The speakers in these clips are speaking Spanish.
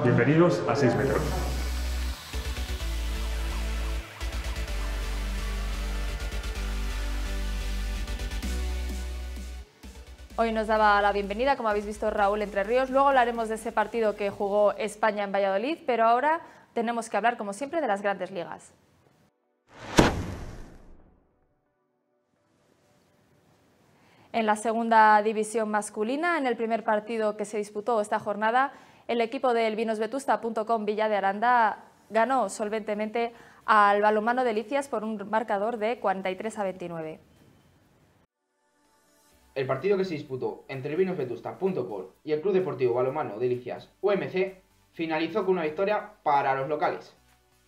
Bienvenidos a 6 metros. Hoy nos daba la bienvenida, como habéis visto, Raúl Entre Ríos. Luego hablaremos de ese partido que jugó España en Valladolid, pero ahora tenemos que hablar, como siempre, de las grandes ligas. En la segunda división masculina, en el primer partido que se disputó esta jornada, el equipo del vinosvetusta.com Villa de Aranda ganó solventemente al Balonmano Delicias por un marcador de 43-29. El partido que se disputó entre el vinosvetusta.com y el Club Deportivo Balonmano Delicias UMC finalizó con una victoria para los locales.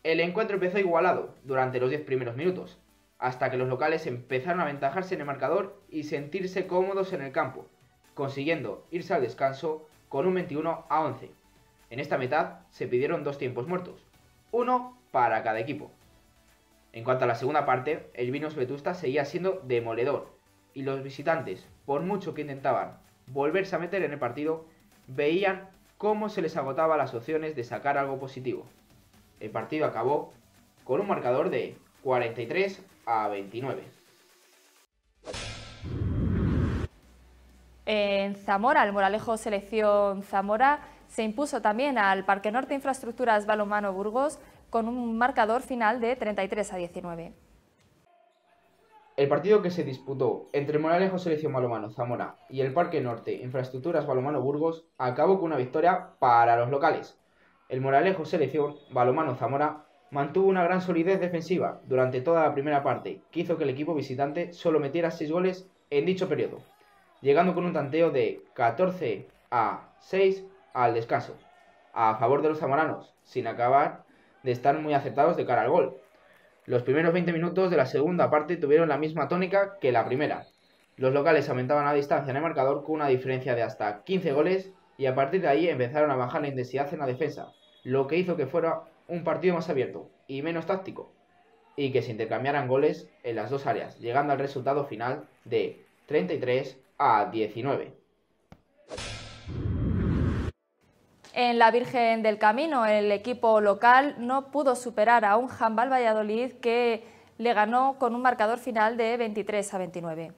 El encuentro empezó igualado durante los 10 primeros minutos, hasta que los locales empezaron a aventajarse en el marcador y sentirse cómodos en el campo, consiguiendo irse al descanso con un 21-11. En esta mitad se pidieron 2 tiempos muertos, uno para cada equipo. En cuanto a la segunda parte, el Vinos Vetusta seguía siendo demoledor, y los visitantes, por mucho que intentaban volverse a meter en el partido, veían cómo se les agotaba las opciones de sacar algo positivo. El partido acabó con un marcador de 43-29. En Zamora, el Moralejo Selección Zamora se impuso también al Parque Norte Infraestructuras Balonmano Burgos con un marcador final de 33-19. El partido que se disputó entre el Moralejo Selección Balonmano Zamora y el Parque Norte Infraestructuras Balonmano Burgos acabó con una victoria para los locales. El Moralejo Selección Balonmano Zamora mantuvo una gran solidez defensiva durante toda la primera parte, que hizo que el equipo visitante solo metiera 6 goles en dicho periodo, llegando con un tanteo de 14-6 al descanso, a favor de los zamoranos, sin acabar de estar muy acertados de cara al gol. Los primeros 20 minutos de la segunda parte tuvieron la misma tónica que la primera. Los locales aumentaban la distancia en el marcador con una diferencia de hasta 15 goles y a partir de ahí empezaron a bajar la intensidad en la defensa, lo que hizo que fuera un partido más abierto y menos táctico, y que se intercambiaran goles en las dos áreas, llegando al resultado final de 33-19. En la Virgen del Camino, el equipo local no pudo superar a un Handball Valladolid que le ganó con un marcador final de 23-29.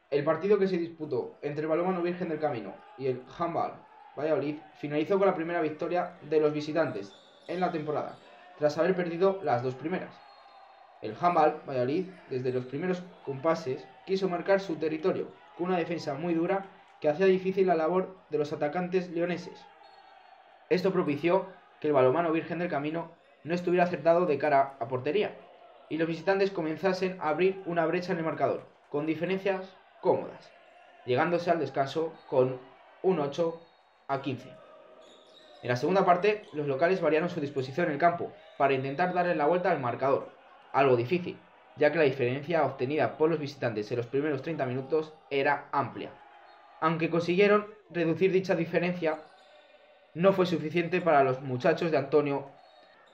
El partido que se disputó entre el Balonmano Virgen del Camino y el Handball Valladolid finalizó con la primera victoria de los visitantes en la temporada, tras haber perdido las 2 primeras. El Handball Valladolid, desde los primeros compases, quiso marcar su territorio con una defensa muy dura que hacía difícil la labor de los atacantes leoneses. Esto propició que el Balonmano Virgen del Camino no estuviera acertado de cara a portería y los visitantes comenzasen a abrir una brecha en el marcador, con diferencias cómodas, llegándose al descanso con un 8-15. En la segunda parte, los locales variaron su disposición en el campo para intentar darle la vuelta al marcador, algo difícil, ya que la diferencia obtenida por los visitantes en los primeros 30 minutos era amplia. Aunque consiguieron reducir dicha diferencia, no fue suficiente para los muchachos de Antonio,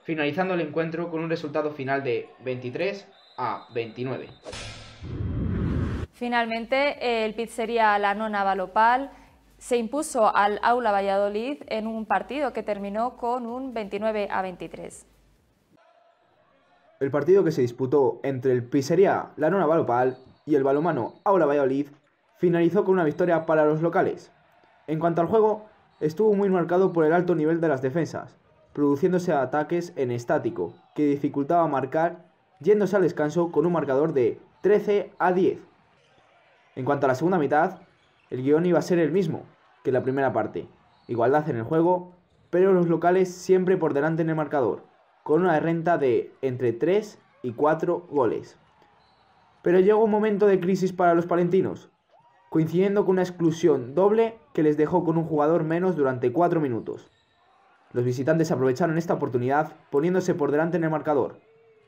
finalizando el encuentro con un resultado final de 23-29. Finalmente, el Pizzería La Nona Balopal se impuso al Aula Valladolid en un partido que terminó con un 29-23. El partido que se disputó entre el Pizzería La Nona Balopal y el balonmano Aula Valladolid finalizó con una victoria para los locales. En cuanto al juego, estuvo muy marcado por el alto nivel de las defensas, produciéndose ataques en estático, que dificultaba marcar, yéndose al descanso con un marcador de 13-10. En cuanto a la segunda mitad, el guión iba a ser el mismo que la primera parte, igualdad en el juego, pero los locales siempre por delante en el marcador, con una renta de entre 3 y 4 goles. Pero llegó un momento de crisis para los palentinos, coincidiendo con una exclusión doble que les dejó con un jugador menos durante 4 minutos. Los visitantes aprovecharon esta oportunidad poniéndose por delante en el marcador,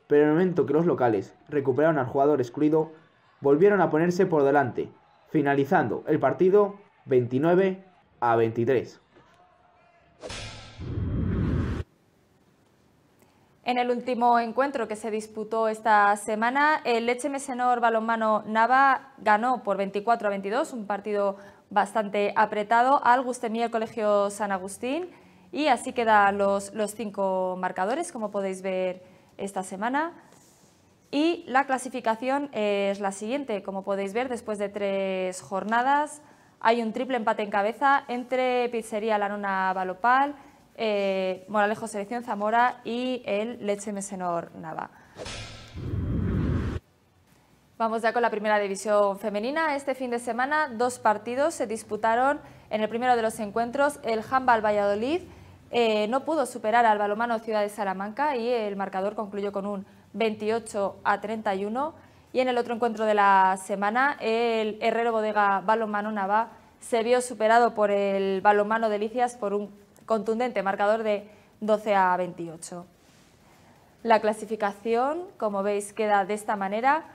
pero en el momento que los locales recuperaron al jugador excluido, volvieron a ponerse por delante, finalizando el partido 29-23. En el último encuentro que se disputó esta semana, el Leche Mesenor Balonmano Nava ganó por 24-22, un partido bastante apretado al Gustemía Colegio San Agustín, y así quedan los 5 marcadores, como podéis ver esta semana. Y la clasificación es la siguiente, como podéis ver, después de 3 jornadas hay un triple empate en cabeza entre Pizzería La Nona Balopal, Moralejo Selección Zamora y el Lecce Mesenor Nava. Vamos ya con la primera división femenina. Este fin de semana 2 partidos se disputaron. En el primero de los encuentros, el Handball Valladolid no pudo superar al balonmano Ciudad de Salamanca y el marcador concluyó con un 28-31. Y en el otro encuentro de la semana, el Herrero Bodega Balonmano Nava se vio superado por el balonmano Delicias por un contundente marcador de 12-28. La clasificación, como veis, queda de esta manera.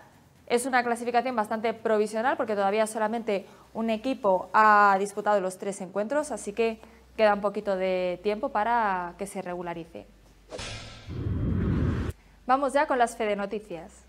Es una clasificación bastante provisional porque todavía solamente un equipo ha disputado los 3 encuentros, así que queda un poquito de tiempo para que se regularice. Vamos ya con las Fede Noticias.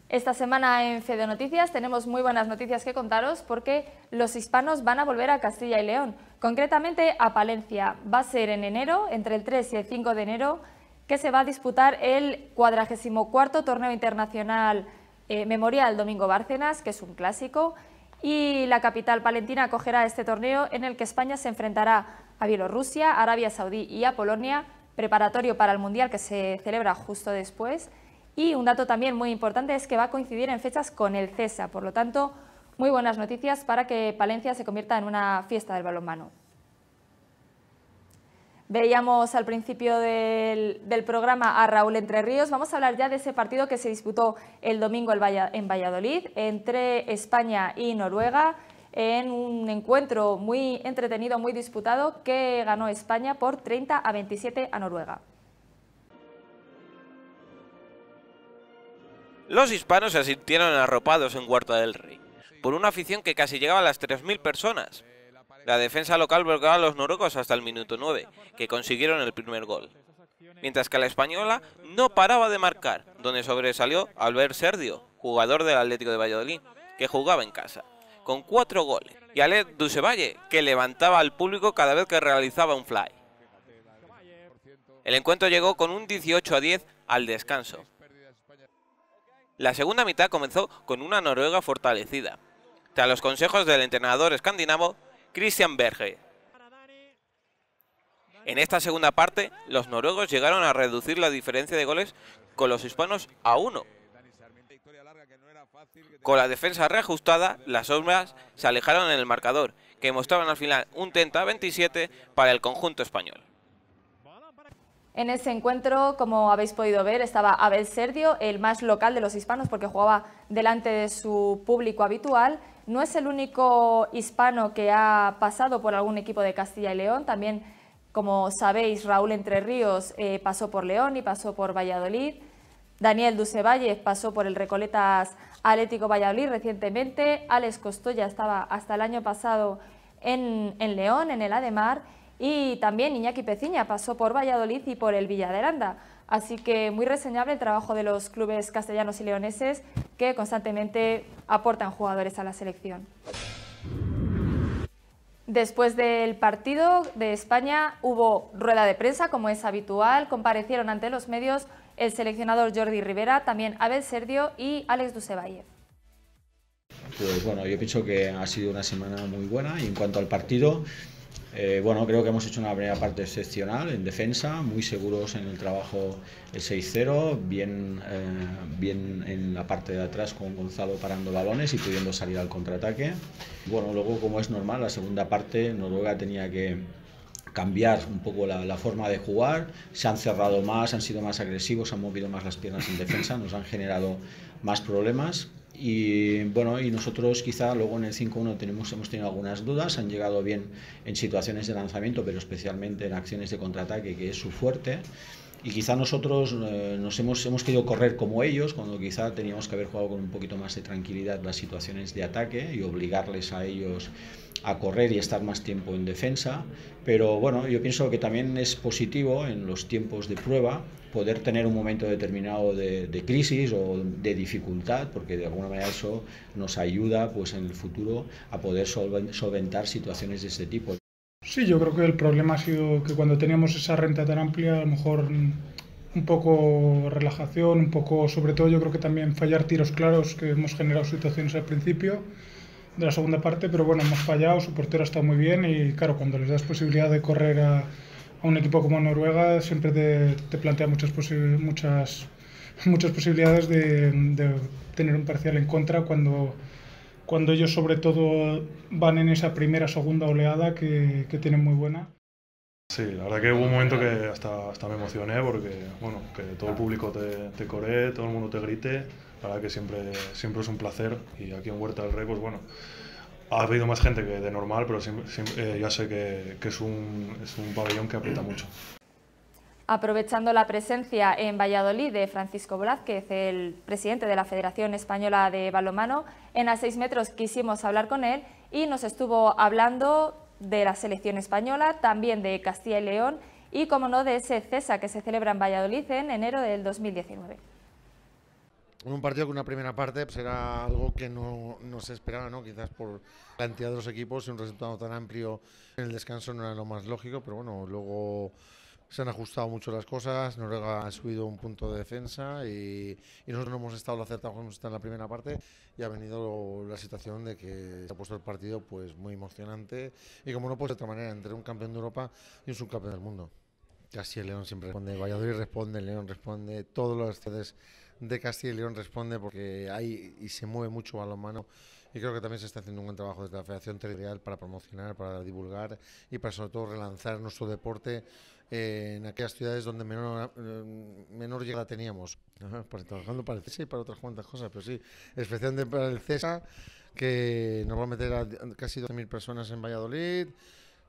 Esta semana en Fede Noticias tenemos muy buenas noticias que contaros porque los hispanos van a volver a Castilla y León, concretamente a Palencia. Va a ser en enero, entre el 3 y el 5 de enero, que se va a disputar el 44º Torneo Internacional Memorial Domingo Bárcenas, que es un clásico, y la capital palentina acogerá este torneo en el que España se enfrentará a Bielorrusia, Arabia Saudí y a Polonia, preparatorio para el Mundial que se celebra justo después. Y un dato también muy importante es que va a coincidir en fechas con el CESA, por lo tanto, muy buenas noticias para que Palencia se convierta en una fiesta del balonmano. Veíamos al principio del programa a Raúl Entre Ríos. Vamos a hablar ya de ese partido que se disputó el domingo en Valladolid entre España y Noruega, en un encuentro muy entretenido, muy disputado, que ganó España por 30-27 a Noruega. Los hispanos se sintieron arropados en Huerta del Rey, por una afición que casi llegaba a las 3.000 personas. La defensa local bloqueaba a los noruegos hasta el minuto 9, que consiguieron el primer gol. Mientras que la española no paraba de marcar, donde sobresalió Albert Serdio, jugador del Atlético de Valladolid, que jugaba en casa, con 4 goles, y Aled Dusevalle, que levantaba al público cada vez que realizaba un fly. El encuentro llegó con un 18-10 al descanso. La segunda mitad comenzó con una Noruega fortalecida, tras los consejos del entrenador escandinavo Christian Berge. En esta segunda parte, los noruegos llegaron a reducir la diferencia de goles con los hispanos a 1. Con la defensa reajustada, las sombras se alejaron en el marcador, que mostraban al final un 30-27 para el conjunto español. En ese encuentro, como habéis podido ver, estaba Abel Serdio, el más local de los hispanos porque jugaba delante de su público habitual. No es el único hispano que ha pasado por algún equipo de Castilla y León. También, como sabéis, Raúl Entre Ríos pasó por León y pasó por Valladolid. Daniel Dusevalle pasó por el Recoletas Atlético Valladolid recientemente. Alex Costoya estaba hasta el año pasado en León, en el Ademar. Y también Iñaki Peciña pasó por Valladolid y por el Villa de Aranda. Así que muy reseñable el trabajo de los clubes castellanos y leoneses que constantemente aportan jugadores a la selección. Después del partido de España hubo rueda de prensa, como es habitual. Comparecieron ante los medios el seleccionador Jordi Rivera, también Abel Serdio y Alex Dusevalle. Pues bueno, yo pienso que ha sido una semana muy buena y en cuanto al partido, bueno, creo que hemos hecho una primera parte excepcional en defensa, muy seguros en el trabajo el 6-0, bien en la parte de atrás con Gonzalo parando balones y pudiendo salir al contraataque. Bueno, luego, como es normal, la segunda parte Noruega tenía que cambiar un poco la forma de jugar, se han cerrado más, han sido más agresivos, han movido más las piernas en defensa, nos han generado más problemas. Y bueno, y nosotros quizá luego en el 5-1 hemos tenido algunas dudas, han llegado bien en situaciones de lanzamiento, pero especialmente en acciones de contraataque, que es su fuerte. Y quizá nosotros hemos querido correr como ellos, cuando quizá teníamos que haber jugado con un poquito más de tranquilidad las situaciones de ataque y obligarles a ellos a correr y estar más tiempo en defensa, pero bueno, yo pienso que también es positivo en los tiempos de prueba poder tener un momento determinado de crisis o de dificultad, porque de alguna manera eso nos ayuda pues en el futuro a poder solventar situaciones de este tipo. Sí, yo creo que el problema ha sido que cuando teníamos esa renta tan amplia, a lo mejor un poco relajación, un poco, sobre todo yo creo que también fallar tiros claros, que hemos generado situaciones al principio de la segunda parte, pero bueno, hemos fallado, su portero ha estado muy bien y claro, cuando les das posibilidad de correr a un equipo como Noruega, siempre te plantea muchas posibilidades de tener un parcial en contra cuando ellos sobre todo van en esa primera, segunda oleada que tienen muy buena. Sí, la verdad que hubo un momento que hasta me emocioné porque, bueno, que todo el público te coree, todo el mundo te grite, la verdad que siempre es un placer y aquí en Huerta del Rey, pues bueno, ha habido más gente que de normal, pero ya sé que es un pabellón que aprieta mucho. Aprovechando la presencia en Valladolid de Francisco Blázquez, el presidente de la Federación Española de Balonmano, en A 6 metros quisimos hablar con él y nos estuvo hablando de la selección española, también de Castilla y León y, como no, de ese CESA que se celebra en Valladolid en enero del 2019. Un partido con una primera parte pues era algo que no se esperaba, ¿no? Quizás por la cantidad de los equipos y un resultado tan amplio en el descanso no era lo más lógico, pero bueno, luego se han ajustado mucho las cosas, Noruega ha subido un punto de defensa y nosotros no hemos estado lo acertados como hemos estado en la primera parte y ha venido la situación de que se ha puesto el partido pues muy emocionante y como no puede ser de otra manera entre un campeón de Europa y un subcampeón del mundo. Castilla y León siempre responde, Valladolid responde, León responde, todas las ciudades de Castilla y León responde porque hay y se mueve mucho balonmano y creo que también se está haciendo un buen trabajo desde la Federación Territorial para promocionar, para divulgar y para sobre todo relanzar nuestro deporte en aquellas ciudades donde menor llegada teníamos. Trabajando para el CESA y para otras cuantas cosas, pero sí, especialmente para el CESA, que nos va a meter a casi 12.000 personas en Valladolid,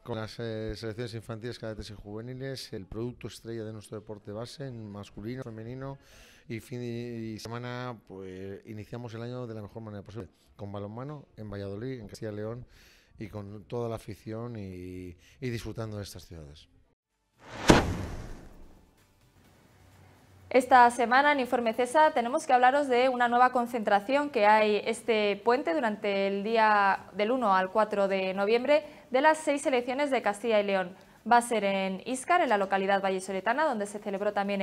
con las selecciones infantiles, cadetes y juveniles, el producto estrella de nuestro deporte base, en masculino, femenino, y fin de semana pues iniciamos el año de la mejor manera posible, con balonmano en Valladolid, en Castilla y León, y con toda la afición y disfrutando de estas ciudades. Esta semana en Informe CESA tenemos que hablaros de una nueva concentración que hay este puente durante el día del 1 al 4 de noviembre de las 6 selecciones de Castilla y León. Va a ser en Íscar, en la localidad vallisoletana, donde se celebró también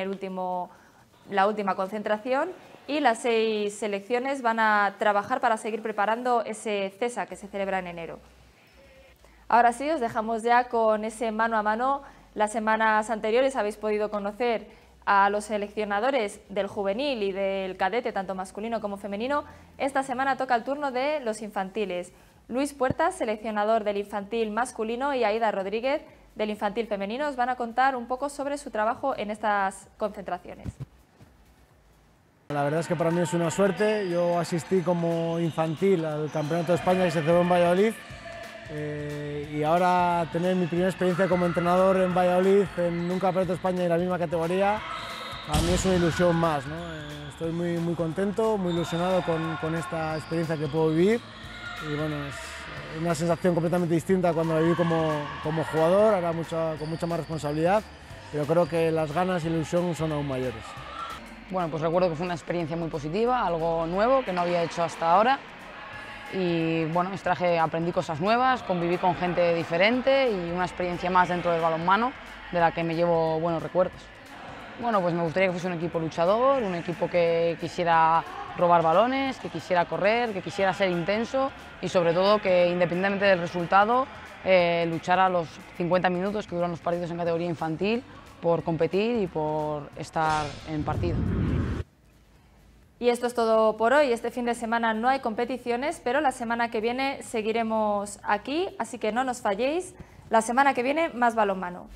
la última concentración, y las 6 selecciones van a trabajar para seguir preparando ese CESA que se celebra en enero. Ahora sí, os dejamos ya con ese mano a mano. Las semanas anteriores habéis podido conocer a los seleccionadores del juvenil y del cadete, tanto masculino como femenino. Esta semana toca el turno de los infantiles. Luis Puertas, seleccionador del infantil masculino, y Aida Rodríguez, del infantil femenino, os van a contar un poco sobre su trabajo en estas concentraciones. La verdad es que para mí es una suerte. Yo asistí como infantil al Campeonato de España que se celebró en Valladolid. Y ahora tener mi primera experiencia como entrenador en Valladolid en un Campeonato de España de la misma categoría, a mí es una ilusión más, ¿no? Estoy muy contento, muy ilusionado con esta experiencia que puedo vivir y bueno, es una sensación completamente distinta cuando la viví como jugador, ahora con mucha más responsabilidad, pero creo que las ganas y la ilusión son aún mayores. Bueno, pues recuerdo que fue una experiencia muy positiva, algo nuevo que no había hecho hasta ahora. Y bueno, aprendí cosas nuevas, conviví con gente diferente y una experiencia más dentro del balonmano de la que me llevo buenos recuerdos. Bueno, pues me gustaría que fuese un equipo luchador, un equipo que quisiera robar balones, que quisiera correr, que quisiera ser intenso y sobre todo que independientemente del resultado luchara los 50 minutos que duran los partidos en categoría infantil por competir y por estar en partido. Y esto es todo por hoy. Este fin de semana no hay competiciones, pero la semana que viene seguiremos aquí, así que no nos falléis. La semana que viene más balonmano.